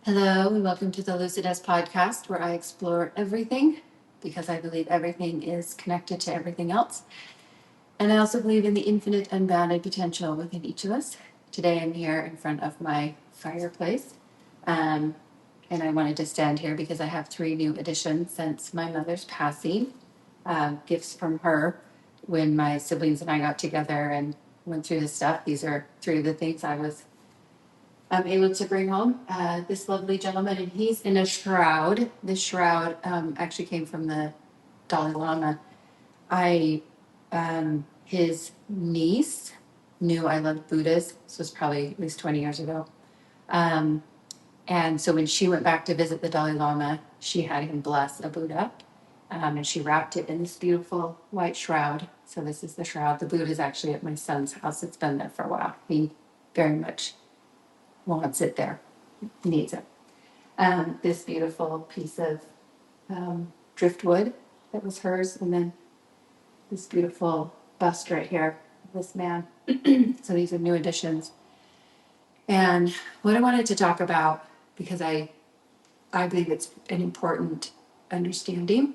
Hello, and welcome to the Lucidess podcast, where I explore everything because I believe everything is connected to everything else. And I also believe in the infinite, unbounded potential within each of us. Today, I'm here in front of my fireplace, and I wanted to stand here because I have 3 new additions since my mother's passing. Gifts from her when my siblings and I got together and went through this stuff. These are 3 of the things I'm able to bring home this lovely gentleman, and he's in a shroud. This shroud actually came from the Dalai Lama. His niece knew I loved Buddhas. This was probably at least 20 years ago. Um, and so when she went back to visit the Dalai Lama, she had him bless a Buddha. And she wrapped it in this beautiful white shroud. So this is the shroud. The Buddha is actually at my son's house. It's been there for a while. He very much wants it there, needs it. This beautiful piece of driftwood that was hers, and then this beautiful bust right here, this man. So these are new additions. And what I wanted to talk about, because I believe it's an important understanding,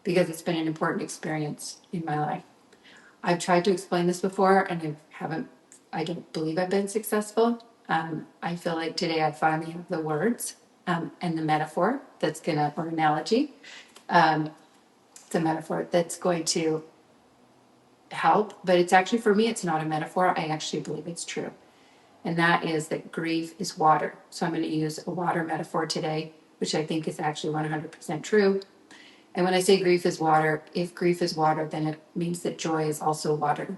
because it's been an important experience in my life. I've tried to explain this before, and I don't believe I've been successful. I feel like today I finally have the words and the metaphor or analogy. It's a metaphor that's going to help, but it's actually, for me, it's not a metaphor. I actually believe it's true. And that is that grief is water. So I'm going to use a water metaphor today, which I think is actually 100% true. And when I say grief is water, if grief is water, then it means that joy is also water.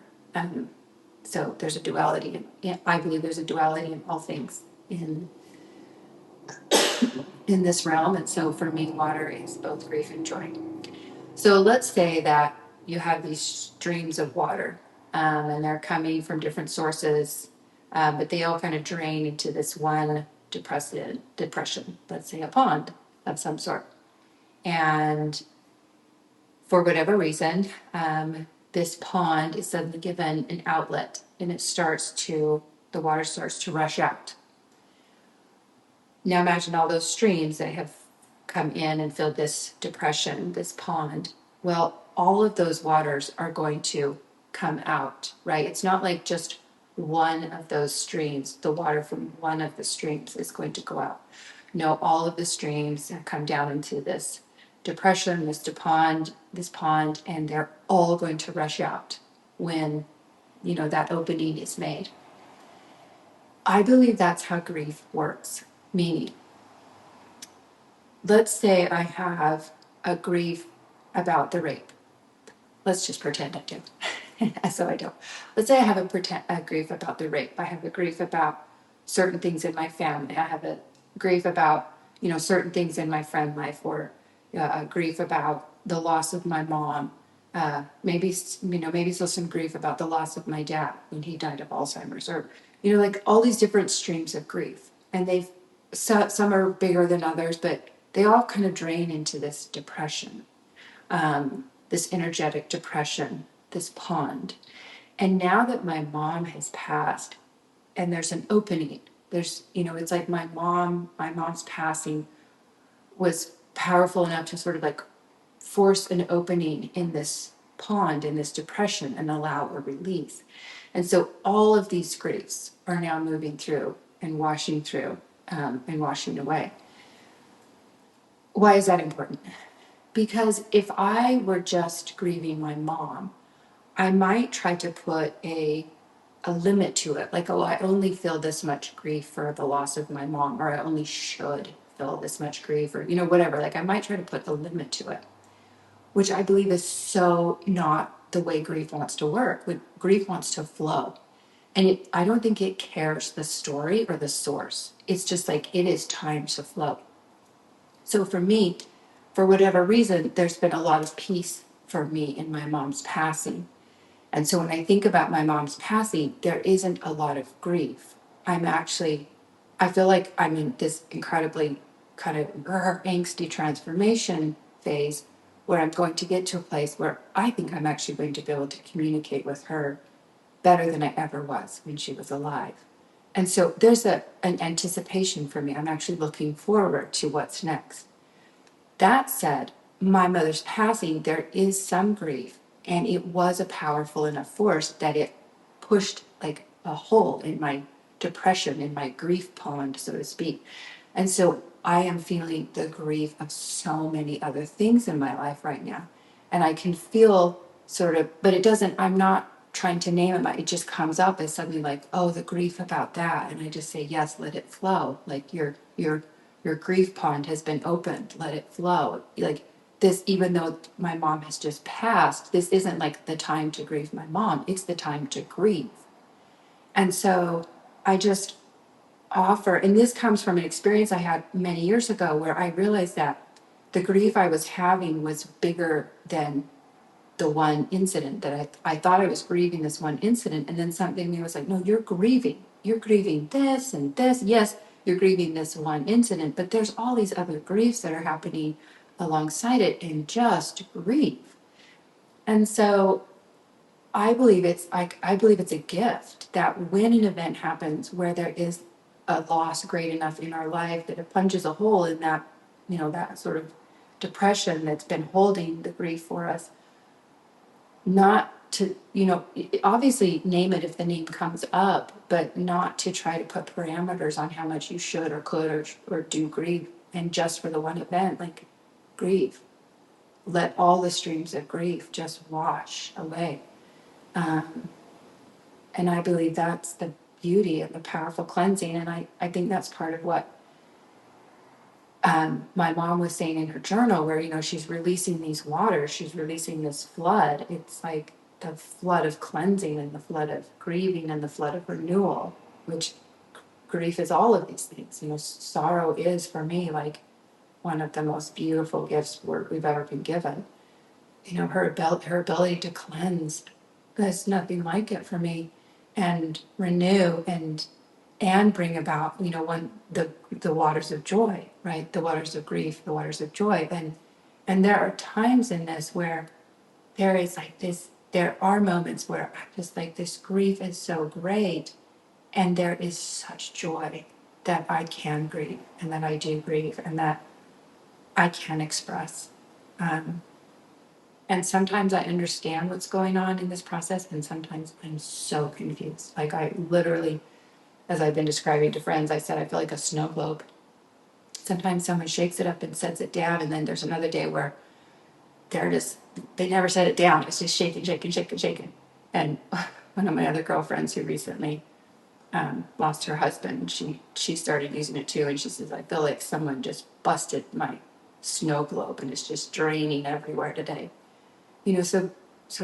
So there's a duality. I believe there's a duality in all things in this realm. And so for me, water is both grief and joy. So let's say that you have these streams of water, and they're coming from different sources, but they all kind of drain into this one depression, let's say a pond of some sort. And for whatever reason, this pond is suddenly given an outlet, and the water starts to rush out. Now imagine all those streams that have come in and filled this depression, this pond. Well, all of those waters are going to come out, right? It's not like just one of those streams, the water from one of the streams is going to go out. No, all of the streams have come down into this depression, this pond, and they're all going to rush out when, that opening is made. I believe that's how grief works. Meaning, let's say I have a grief about the rape. Let's just pretend I do. So I don't. Let's say I have a grief about the rape. I have a grief about certain things in my family. I have a grief about, certain things in my friend life, or a grief about the loss of my mom. Maybe still some grief about the loss of my dad when he died of Alzheimer's, or, like all these different streams of grief. And some are bigger than others, but they all kind of drain into this depression, this energetic depression, this pond. And now that my mom has passed and there's an opening, it's like my mom's passing was powerful enough to sort of like force an opening in this pond, in this depression, and allow a release. And so all of these griefs are now moving through and washing through and washing away. Why is that important? Because if I were just grieving my mom, I might try to put a limit to it. Like, I only feel this much grief for the loss of my mom, or I only should feel this much grief, or, whatever. Like, I might try to put a limit to it, which I believe is so not the way grief wants to work. Grief wants to flow. And I don't think it cares the story or the source. It's just like, it is time to flow. So for me, for whatever reason, there's been a lot of peace for me in my mom's passing. And so when I think about my mom's passing, there isn't a lot of grief. I feel like I'm in this incredibly kind of angsty transformation phase where I'm going to get to a place where I think I'm actually going to be able to communicate with her better than I ever was when she was alive. And so there's an anticipation for me. I'm actually looking forward to what's next. That said, my mother's passing, there is some grief, and it was a powerful enough force that it pushed like a hole in my depression, in my grief pond, so to speak. And so I am feeling the grief of so many other things in my life right now. And I can feel sort of, but it doesn't, I'm not trying to name it. It just comes up as something like, oh, the grief about that. And I just say, yes, let it flow. Like your grief pond has been opened, let it flow. Like this, even though my mom has just passed, this isn't like the time to grieve my mom, it's the time to grieve. And so I just offer, and this comes from an experience I had many years ago where I realized that the grief I was having was bigger than the one incident that I thought I was grieving this one incident. And then something in me was like, no, you're grieving. You're grieving this and this. Yes, you're grieving this one incident, but there's all these other griefs that are happening alongside it, and just grieve. And so I believe it's a gift that when an event happens where there is a loss great enough in our life that it punches a hole in that, that sort of depression that's been holding the grief for us, not to, obviously name it if the name comes up, but not to try to put parameters on how much you should or could or do grieve. And just for the one event, like grieve. Let all the streams of grief just wash away. Um, and I believe that's the beauty of the powerful cleansing. And I think that's part of what my mom was saying in her journal, where, she's releasing these waters, she's releasing this flood. It's like the flood of cleansing and the flood of grieving and the flood of renewal, which grief is all of these things. Sorrow is for me like one of the most beautiful gifts we've ever been given. Her ability to cleanse, there's nothing like it for me, and renew and bring about, when the waters of joy, right? The waters of grief, the waters of joy. And there are times in this where there is like this, there are moments where I'm just like, this grief is so great, and there is such joy that I can grieve, and that I do grieve, and that I can express. And sometimes I understand what's going on in this process, and sometimes I'm so confused. Like I literally, as I've been describing to friends, I said I feel like a snow globe. Sometimes someone shakes it up and sets it down, and then there's another day where they never set it down. It's just shaking, shaking, shaking, shaking. And one of my other girlfriends who recently lost her husband, she started using it too, and she says, I feel like someone just busted my snow globe, and it's just draining everywhere today. So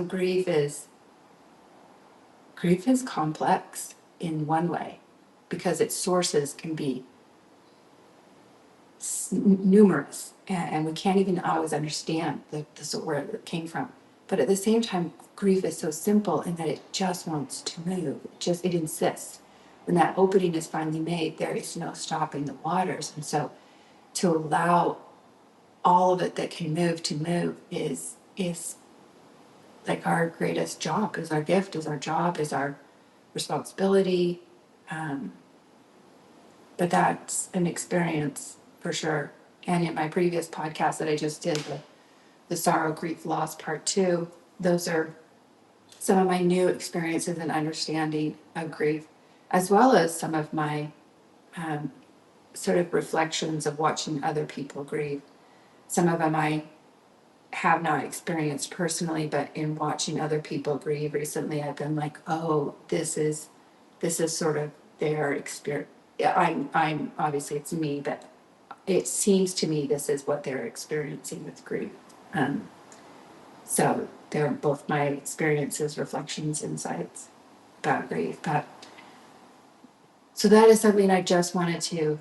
grief is complex in one way, because its sources can be numerous, and we can't even always understand where it came from. But at the same time, grief is so simple in that it just wants to move. It insists. When that opening is finally made, there is no stopping the waters. And so to allow all of it that can move to move is like our greatest job, is our gift, is our job, is our responsibility. But that's an experience for sure. And in my previous podcast that I just did, the sorrow, grief, loss part 2, those are some of my new experiences and understanding of grief, as well as some of my sort of reflections of watching other people grieve. Some of them I have not experienced personally, but in watching other people grieve recently, I've been like, oh, this is sort of their experience. I'm obviously it's me, but it seems to me this is what they're experiencing with grief. So they're both my experiences, reflections, insights about grief. But so that is something I just wanted to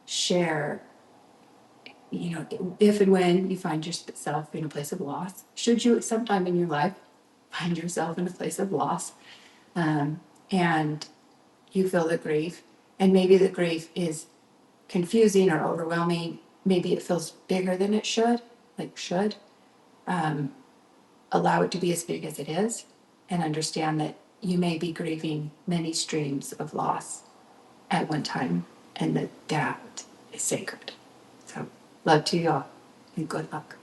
share. If and when you find yourself in a place of loss, should you sometime in your life find yourself in a place of loss, and you feel the grief, and maybe the grief is confusing or overwhelming, maybe it feels bigger than it should, allow it to be as big as it is, and understand that you may be grieving many streams of loss. at one time, and that is sacred. So, love to y'all and good luck.